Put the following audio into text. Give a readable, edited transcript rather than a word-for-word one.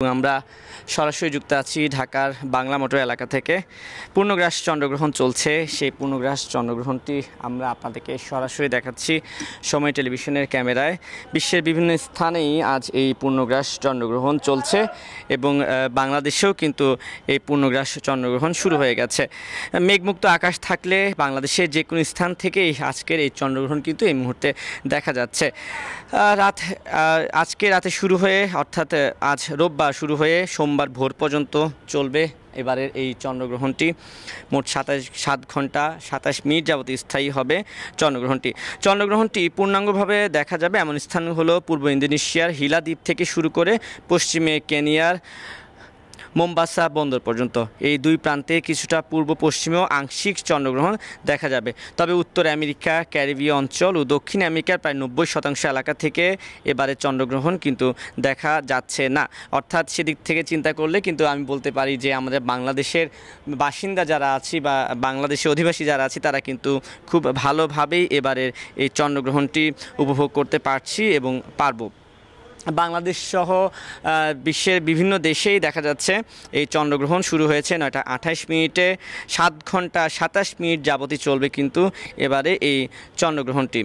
আমরা সরাসরি যুক্ত আছি ঢাকার বাংলা মোটর এলাকা থেকে। পূর্ণগ্রাস চন্দ্রগ্রহণ চলছে, সেই পূর্ণগ্রাস চন্দ্রগ্রহণটি আমরা আপনাদেরকে সরাসরি দেখাচ্ছি সময় টেলিভিশনের ক্যামেরায়। বিশ্বের বিভিন্ন স্থানেই আজ এই পূর্ণগ্রাস চন্দ্রগ্রহণ চলছে এবং বাংলাদেশেও কিন্তু এই পূর্ণগ্রাস চন্দ্রগ্রহণ শুরু হয়ে গেছে। মেঘমুক্ত আকাশ থাকলে বাংলাদেশের যে কোনো স্থান থেকেই আজকের এই চন্দ্রগ্রহণ কিন্তু এই মুহূর্তে দেখা যাচ্ছে। আজকে রাতে শুরু হয়ে অর্থাৎ আজ রোববার শুরু হয়ে সোমবার ভোর পর্যন্ত চলবে এবারের এই চন্দ্রগ্রহণটি। মোট 7 ঘন্টা 27 মিনিট যাবত স্থায়ী হবে চন্দ্রগ্রহণটি পূর্ণাঙ্গভাবে দেখা যাবে এমন স্থান হলো পূর্ব ইন্দোনেশিয়ার হিলা দ্বীপ থেকে শুরু করে পশ্চিমে কেনিয়ার মোম্বাসা বন্দর পর্যন্ত। এই দুই প্রান্তে কিছুটা পূর্ব পশ্চিমেও আংশিক চন্দ্রগ্রহণ দেখা যাবে। তবে উত্তর আমেরিকা, ক্যারিবীয় অঞ্চল ও দক্ষিণ আমেরিকার প্রায় 90% এলাকা থেকে এবারে চন্দ্রগ্রহণ কিন্তু দেখা যাচ্ছে না। অর্থাৎ সেদিক থেকে চিন্তা করলে কিন্তু আমি বলতে পারি যে আমাদের বাংলাদেশের বাসিন্দা যারা আছি বা বাংলাদেশের অধিবাসী যারা আছি তারা কিন্তু খুব ভালোভাবেই এবারের এই চন্দ্রগ্রহণটি উপভোগ করতে পারছি এবং পারবো। বাংলাদেশ সহ বিশ্বের বিভিন্ন দেশেই দেখা যাচ্ছে এই চন্দ্রগ্রহণ শুরু হয়েছে 9টা 28 মিনিটে। 7 ঘন্টা 27 মিনিট যাবতই চলবে কিন্তু এবারে এই চন্দ্রগ্রহণটি।